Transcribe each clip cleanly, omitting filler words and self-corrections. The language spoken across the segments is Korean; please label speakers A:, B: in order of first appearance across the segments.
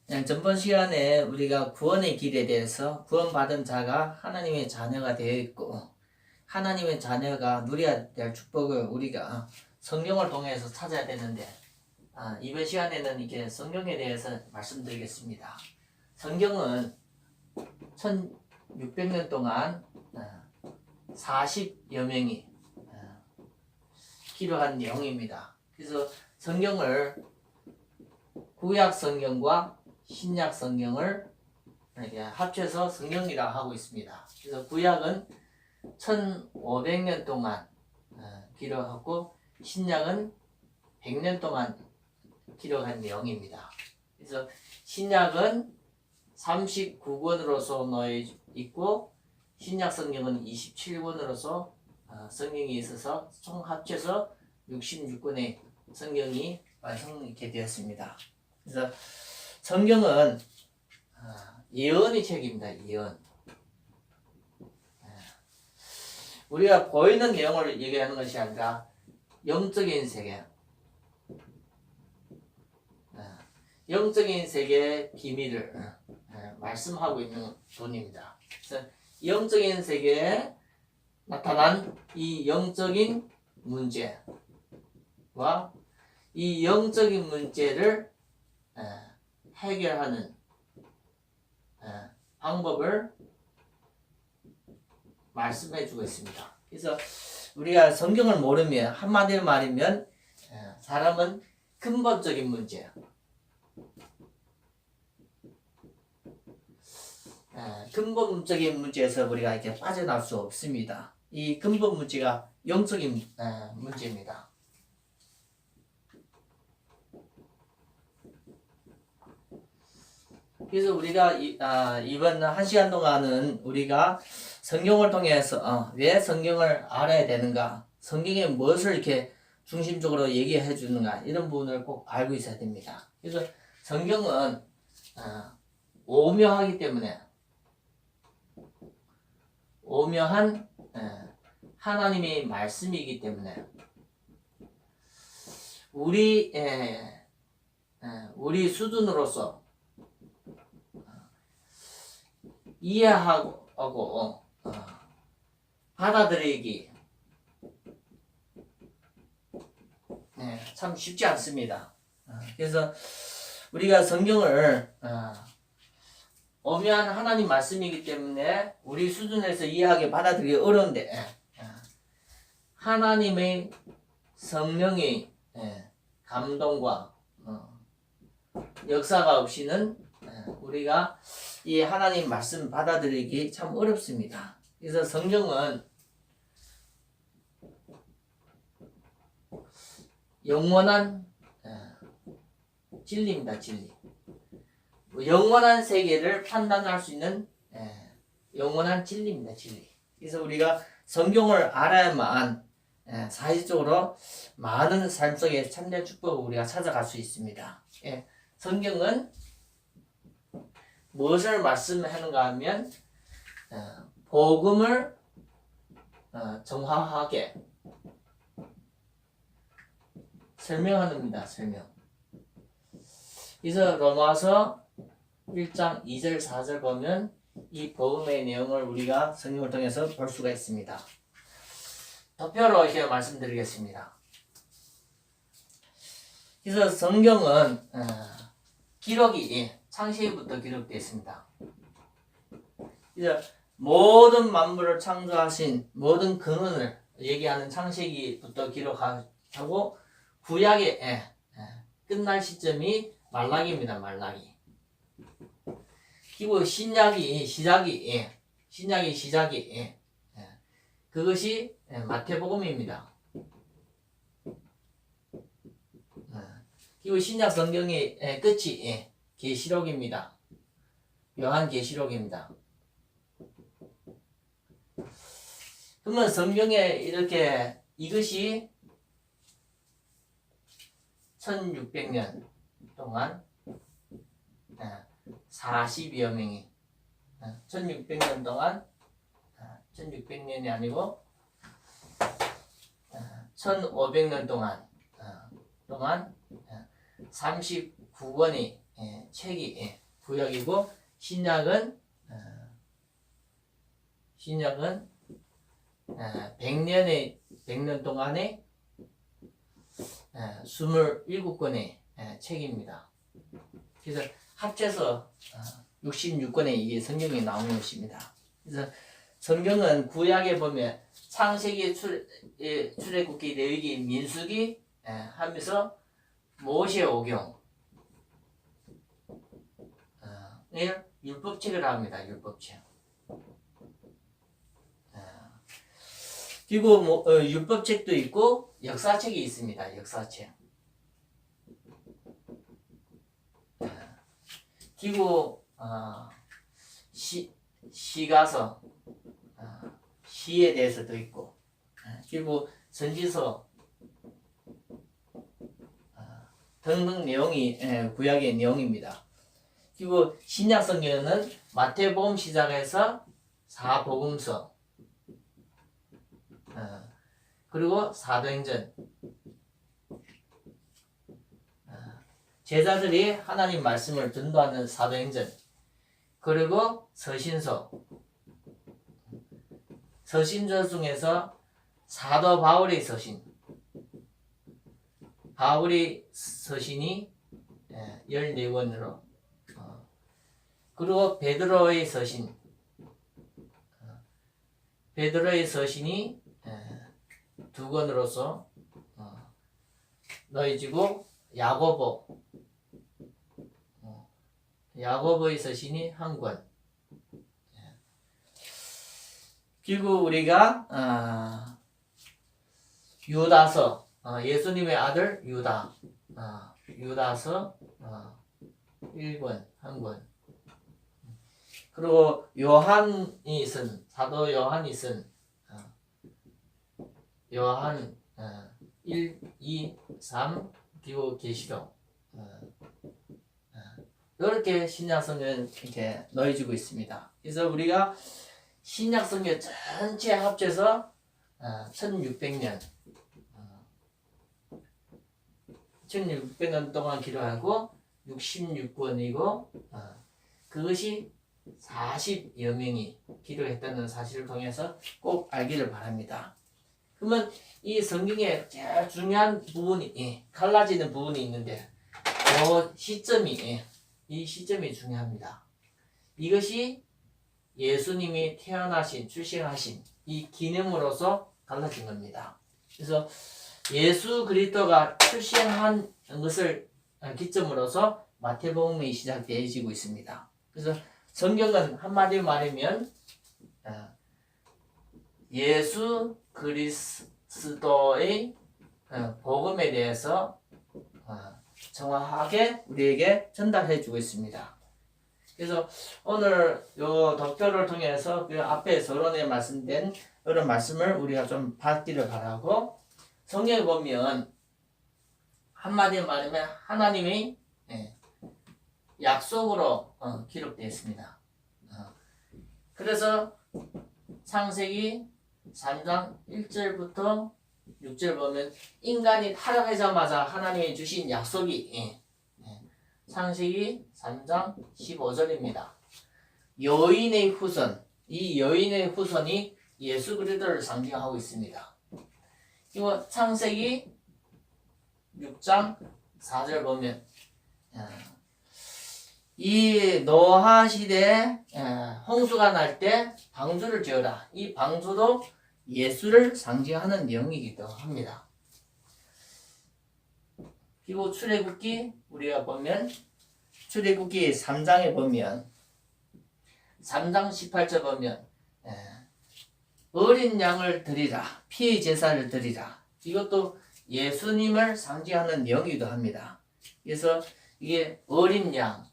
A: 전번 시간에 우리가 구원의 길에 대해서 구원받은 자가 하나님의 자녀가 되어 있고 하나님의 자녀가 누려야 될 축복을 우리가 성경을 통해서 찾아야 되는데 이번 시간에는 이렇게 성경에 대해서 말씀드리겠습니다. 성경은 1600년 동안 40여 명이 기록한 내용입니다. 그래서 성경을 구약 성경과 신약 성경을 이렇게 합쳐서 성경이라 하고 있습니다. 그래서 구약은 1500년 동안 기록하고 신약은 100년 동안 기록한 내용입니다. 그래서 신약은 39권으로서 놓여 있고 신약 성경은 27권으로서 성경이 있어서 총 합쳐서 66권의 성경이 완성이 되었습니다. 그래서 성경은 예언의 책입니다. 예언. 우리가 보이는 내용을 얘기하는 것이 아니라 영적인 세계, 영적인 세계의 비밀을 말씀하고 있는 돈입니다. 그래서 영적인 세계에 나타난 이 영적인 문제와 이 영적인 문제를 해결하는 방법을 말씀해 주고 있습니다. 그래서 우리가 성경을 모르면 한마디로 말이면 사람은 근본적인 문제, 근본적인 문제에서 우리가 이렇게 빠져나올 수 없습니다. 이 근본 문제가 영적인 문제입니다. 그래서 우리가 이번 한 시간 동안은 우리가 성경을 통해서 왜 성경을 알아야 되는가, 성경에 무엇을 이렇게 중심적으로 얘기해 주는가, 이런 부분을 꼭 알고 있어야 됩니다. 그래서 성경은 오묘하기 때문에 오묘한 하나님의 말씀이기 때문에 우리 수준으로서 이해하고 받아들이기 참 쉽지 않습니다. 그래서 우리가 성경을 오묘한 하나님 말씀이기 때문에 우리 수준에서 이해하기 받아들이기 어려운데 하나님의 성령의 감동과 역사가 없이는 우리가 이 하나님 말씀 받아들이기 참 어렵습니다. 그래서 성경은 영원한 진리입니다. 진리. 영원한 세계를 판단할 수 있는 영원한 진리입니다. 진리. 그래서 우리가 성경을 알아야만 사실적으로 많은 삶 속에 참된 축복을 우리가 찾아갈 수 있습니다. 성경은 무엇을 말씀하는가 하면 복음을 정확하게 설명합니다. 설명. 그래서 로마서 1장 2절 4절 보면 이 복음의 내용을 우리가 성경을 통해서 볼 수가 있습니다. 도표로 이렇게 말씀드리겠습니다. 그래서 성경은 기록이 창세기부터 기록되어 있습니다. 그래서 모든 만물을 창조하신 모든 근원을 얘기하는 창세기부터 기록하고 구약의 끝날 시점이 말라기입니다. 말라기. 그리고 신약이 시작이 그것이 마태복음입니다. 그리고 신약 성경의 끝이 계시록입니다. 요한계시록입니다. 그러면 성경에 이렇게 이것이 1600년 동안 40여 명이 1600년 동안 1600년이 아니고 1500년 동안 39권이 책이 구약이고 신약은 100년 동안에 27권의 책입니다. 그래서 합쳐서 66권의 이게 성경이 나온 것입니다. 그래서 성경은 구약에 보면 창세기, 출애굽기, 레위기, 민수기 하면서 모세오경 율법책을 합니다. 율법책. 그리고 율법책도 있고 역사책이 있습니다. 역사책. 그리고 시가서, 시에 대해서도 있고, 그리고 선지서 등등 내용이 구약의 내용입니다. 그리고 신약 성경은 마태복음 시작해서 사복음서, 그리고 사도행전, 제자들이 하나님 말씀을 전도하는 사도행전, 그리고 서신서 중에서 사도 바울의 서신, 바울의 서신이 14권으로, 그리고 베드로의 서신, 베드로의 서신이 2권으로서 넣어지고, 야고보의 서신이 1권. 그리고 우리가 유다서, 예수님의 아들 유다, 유다서 1권, 1권. 그리고 요한이 쓴, 사도 요한이 쓴 요한 1, 2, 3, 그리고 계시록, 이렇게 신약성경은 이렇게 넣어지고 있습니다. 그래서 우리가 신약성경 전체 합쳐서 1600년 1600년 동안 기록하고 66권이고 그것이 40여 명이 기록했다는 사실을 통해서 꼭 알기를 바랍니다. 그러면 이 성경에 제일 중요한 부분이 갈라지는 부분이 있는데 이 시점이 중요합니다. 이것이 예수님이 태어나신, 출생하신 이 기념으로서 갈라진 겁니다. 그래서 예수 그리스도가 출생한 것을 기점으로서 마태복음이 시작되어지고 있습니다. 그래서 성경은 한마디로 말하면 예수 그리스도의 복음에 대해서 정확하게 우리에게 전달해 주고 있습니다. 그래서 오늘 요 덕표를 통해서 그 앞에 서론에 말씀된 이런 말씀을 우리가 좀 받기를 바라고, 성경에 보면 한마디로 말하면 하나님의 약속으로 기록되어 있습니다. 그래서 창세기 3장 1절부터 6절 보면 인간이 타락하자마자 하나님이 주신 약속이 창세기 3장 15절입니다. 여인의 후손, 이 여인의 후손이 예수 그리스도를 상징하고 있습니다. 그리고 창세기 6장 4절 보면 이 노아 시대에 홍수가 날 때 방주를 지어라. 이 방주도 예수를 상징하는 내용이기도 합니다. 그리고 출애굽기 우리가 보면 출애굽기 3장에 보면 3장 18절 보면 어린 양을 드리라, 피의 제사를 드리라. 이것도 예수님을 상징하는 내용이기도 합니다. 그래서 이게 어린 양,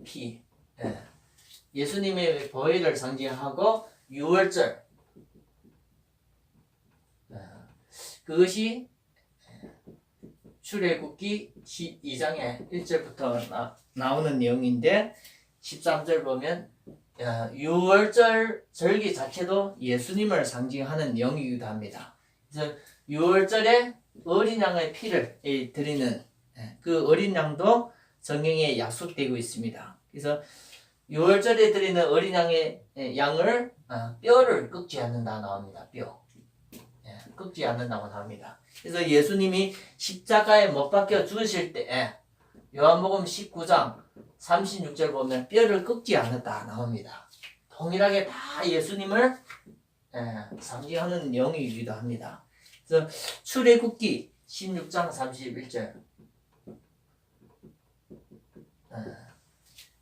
A: 피, 예수님의 보혈을 상징하고 유월절, 그것이 출애굽기 12장의 1절부터 나오는 내용인데 13절 보면 유월절 절기 자체도 예수님을 상징하는 내용이기도 합니다. 그래서 유월절에 어린 양의 피를 드리는 그 어린 양도 성경에 약속되고 있습니다. 그래서 유월절에 드리는 어린 양을 뼈를 꺾지 않는다 나옵니다. 뼈. 꺾지 않는다고 나옵니다. 그래서 예수님이 십자가에 못 박혀 죽으실 때 요한복음 19장 36절 보면 뼈를 꺾지 않았다 나옵니다. 동일하게 다 예수님을 상징하는 영이기도 합니다. 그래서 출애굽기 16장 31절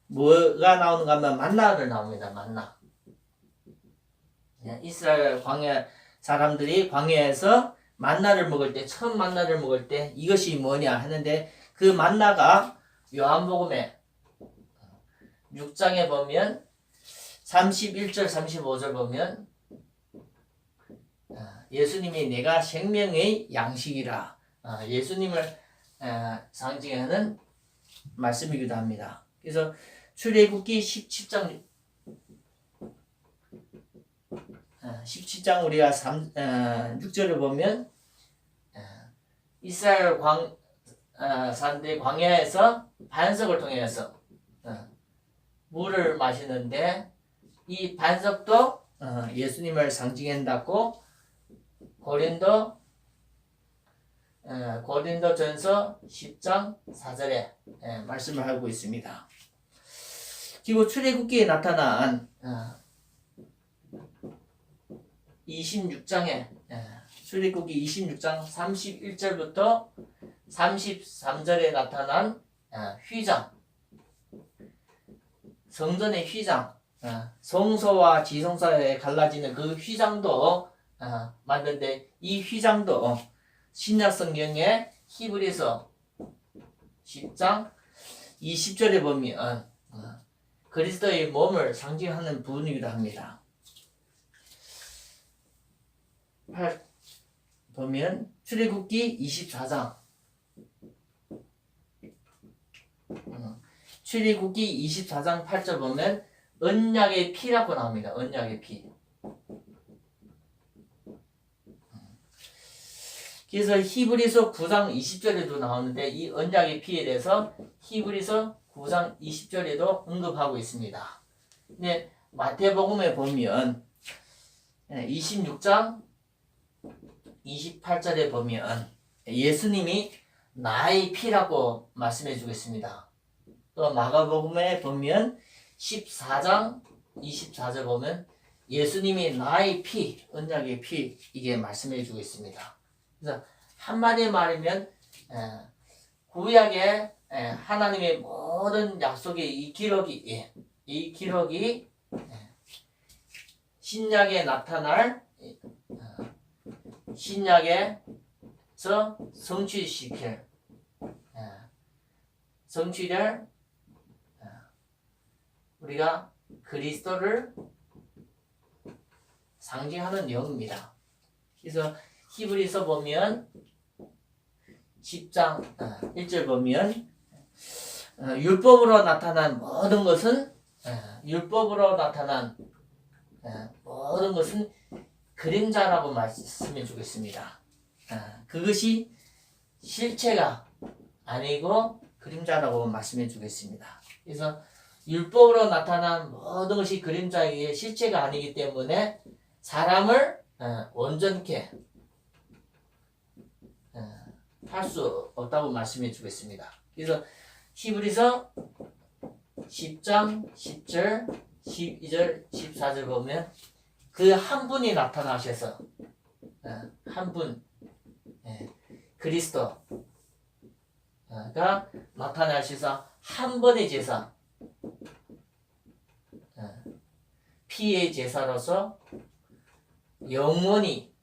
A: 뭐가 나오는가 하면 만나를 나옵니다. 만나. 이스라엘 광야 사람들이 광야에서 만나를 먹을 때 처음 만나를 먹을 때 이것이 뭐냐 하는데 그 만나가 요한복음에 6장에 보면 31절 35절 보면 예수님이 내가 생명의 양식이라 예수님을 상징하는 말씀이기도 합니다. 그래서 출애굽기 17장 우리가 6절을 보면 이스라엘 사람들이 광야에서 반석을 통해서 물을 마시는데 이 반석도 예수님을 상징한다고 고린도전서 10장 4절에 말씀을 하고 있습니다. 그리고 출애굽기에 나타난 26장에 출애굽기 26장 31절부터 33절에 나타난 휘장 성전의 휘장 성소와 지성소에 갈라지는 그 휘장도 맞는데 이 휘장도 신약 성경의 히브리서 10장 20절에 보면 그리스도의 몸을 상징하는 부분이기도 합니다. 보면 출애굽기 24장 출애굽기 24장 8절 보면 언약의 피라고 나옵니다. 언약의 피. 그래서 히브리서 9장 20절에도 나오는데 이 언약의 피에 대해서 히브리서 9장 20절에도 언급하고 있습니다. 근데 마태복음에 보면 26장 28절에 보면 예수님이 나의 피라고 말씀해 주겠습니다. 또 마가복음에 보면 14장 24절 보면 예수님이 나의 피, 언약의 피 이게 말씀해 주고 있습니다. 그래서 한마디에 말하면 구약의 하나님의 모든 약속의 이 기록이 신약에 나타날 신약에서 성취될 우리가 그리스도를 상징하는 내용입니다. 그래서 히브리서 보면 10장 1절 보면 율법으로 나타난 모든 것은 그림자라고 말씀해 주겠습니다. 그것이 실체가 아니고 그림자라고 말씀해 주겠습니다. 그래서 율법으로 나타난 모든 것이 그림자이기에 실체가 아니기 때문에 사람을 온전케 할 수 없다고 말씀해 주겠습니다. 그래서 히브리서 10장 10절 12절 14절 보면 그 한 분이 나타나셔서 한 분 그리스도가 나타나셔서 한 번의 제사 피의 제사로서 영원히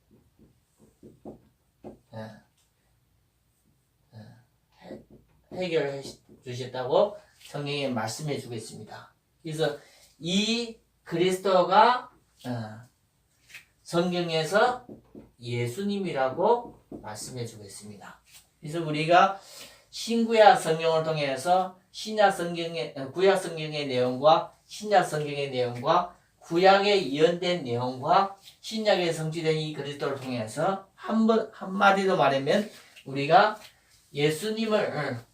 A: 해결해 주셨다고 성경에 말씀해 주겠습니다. 그래서 이 그리스도가 성경에서 예수님이라고 말씀해 주겠습니다. 그래서 우리가 신구약 성경을 통해서 구약 성경의 내용과 신약 성경의 내용과 구약에 예언된 내용과 신약에 성취된 이 그리스도를 통해서 한마디로 말하면 우리가 예수님을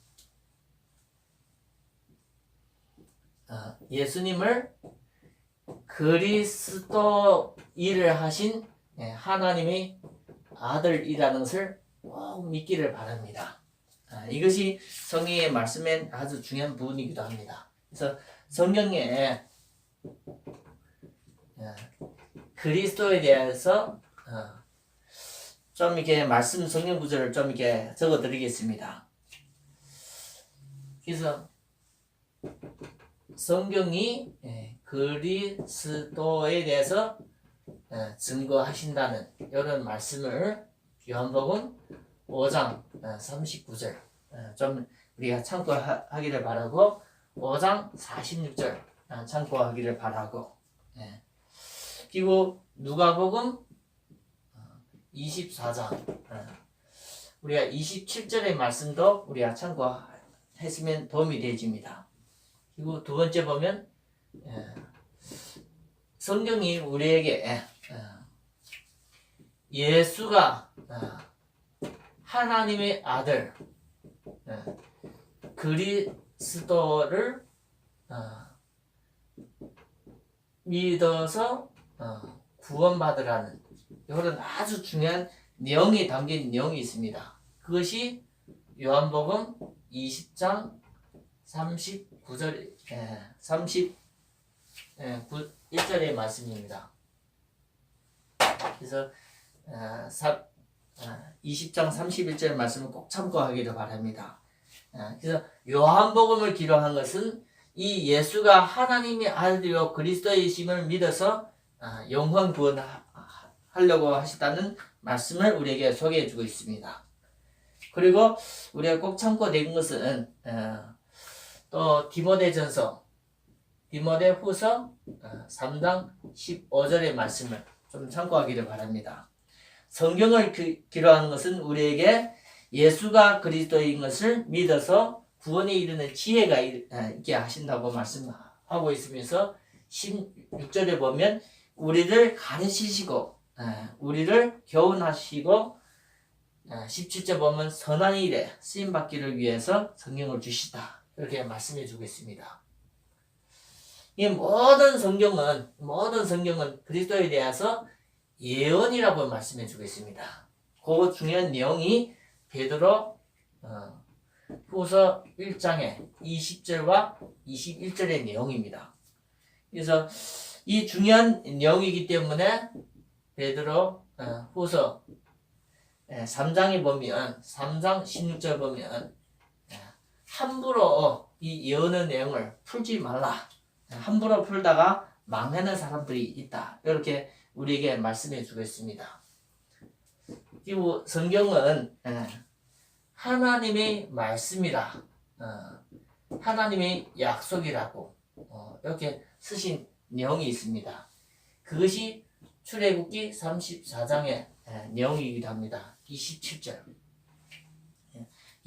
A: 그리스도 일을 하신 하나님의 아들이라는 것을 꼭 믿기를 바랍니다. 이것이 성경의 말씀의 아주 중요한 부분이기도 합니다. 그래서 성경에 그리스도에 대해서 좀 이렇게 말씀 성경 구절을 좀 이렇게 적어 드리겠습니다. 그래서 성경이 그리스도에 대해서 증거하신다는 이런 말씀을 요한복음 5장 39절 좀 우리가 참고하기를 바라고 5장 46절 참고하기를 바라고 그리고 누가복음 24장 우리가 27절의 말씀도 우리가 참고했으면 도움이 되집니다. 그리고 두 번째 보면 성경이 우리에게 예수가 하나님의 아들 그리스도를 믿어서 구원받으라는 이런 아주 중요한 내용이 담긴 내용이 있습니다. 그것이 요한복음 20장 39절 31절의 말씀입니다. 그래서 20장 31절 말씀을 꼭 참고하기를 바랍니다. 그래서 요한복음을 기록한 것은 이 예수가 하나님의 아들이요 그리스도이심을 믿어서 영원 구원하려고 하시다는 말씀을 우리에게 소개해주고 있습니다. 그리고 우리가 꼭 참고된 것은 또 디모데전서 디모데후서 3장 15절의 말씀을 좀 참고하기를 바랍니다. 성경을 기록한 것은 우리에게 예수가 그리스도인 것을 믿어서 구원에 이르는 지혜가 있게 하신다고 말씀하고 있으면서 16절에 보면 우리를 가르치시고 우리를 교훈하시고 17절 보면 선한 일에 쓰임받기를 위해서 성경을 주시다 이렇게 말씀해 주고 있습니다. 이 모든 성경은 그리스도에 대해서 예언이라고 말씀해 주고 있습니다. 그 중요한 내용이 베드로 후서 1장의 20절과 21절의 내용입니다. 그래서 이 중요한 내용이기 때문에 베드로 후서 3장에 보면 3장 16절 보면 함부로 이 예언의 내용을 풀지 말라. 함부로 풀다가 망하는 사람들이 있다. 이렇게 우리에게 말씀해 주고 있습니다. 그리고 성경은 하나님의 말씀이라 하나님의 약속이라고 이렇게 쓰신 내용이 있습니다. 그것이 출애굽기 34장의 내용이기도 합니다. 27절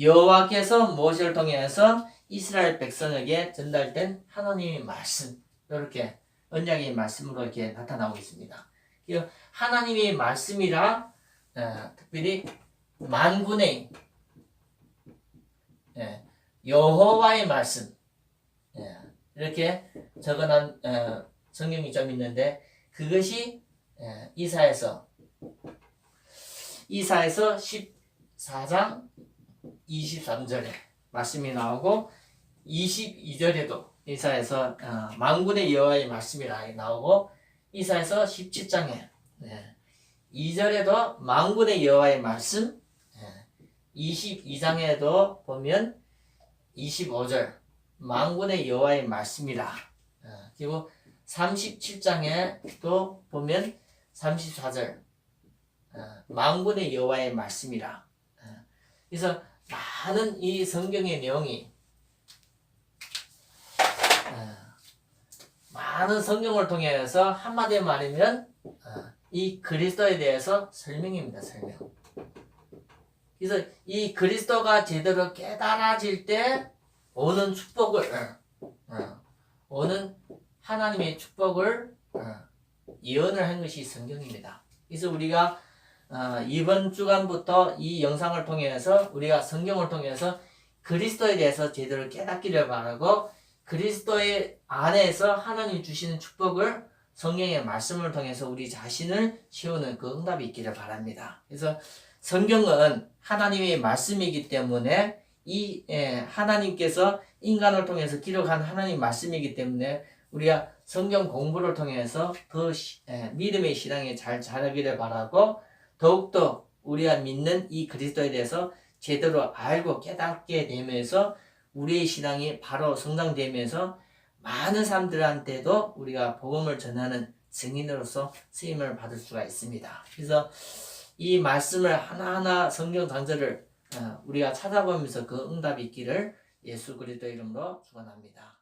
A: 여호와께서 모세를 통해서 이스라엘 백성에게 전달된 하나님의 말씀 이렇게 언약의 말씀으로 이렇게 나타나고 있습니다. 하나님의 말씀이라 특별히 만군의 여호와의 말씀 이렇게 적어놓은 성경이 좀 있는데 그것이 이사야서 14장 23절에 말씀이 나오고 22절에도 이사야서 만군의 여호와의 말씀이 나오고 이사야서 17장에 2절에도 만군의 여호와의 말씀 22장에도 보면 25절 만군의 여호와의 말씀이라 그리고 37장에 또 보면 34절 만군의 여호와의 말씀이라 그래서 많은 이 성경의 내용이 많은 성경을 통해서 한마디로 말하면 이 그리스도에 대해서 설명입니다. 설명. 그래서 이 그리스도가 제대로 깨달아질 때 오는 축복을 오는 하나님의 축복을 예언을 한 것이 성경입니다. 그래서 우리가 이번 주간부터 이 영상을 통해서 우리가 성경을 통해서 그리스도에 대해서 제대로 깨닫기를 바라고 그리스도의 안에서 하나님이 주시는 축복을 성경의 말씀을 통해서 우리 자신을 채우는 그 응답이 있기를 바랍니다. 그래서 성경은 하나님의 말씀이기 때문에 하나님께서 인간을 통해서 기록한 하나님 말씀이기 때문에 우리가 성경 공부를 통해서 더 믿음의 신앙에 잘 자라기를 바라고 더욱더 우리가 믿는 이 그리스도에 대해서 제대로 알고 깨닫게 되면서 우리의 신앙이 바로 성장되면서 많은 사람들한테도 우리가 복음을 전하는 증인으로서 쓰임을 받을 수가 있습니다. 그래서 이 말씀을 하나하나 성경 단절을 우리가 찾아보면서 그 응답이 있기를 예수 그리스도 이름으로 축원합니다.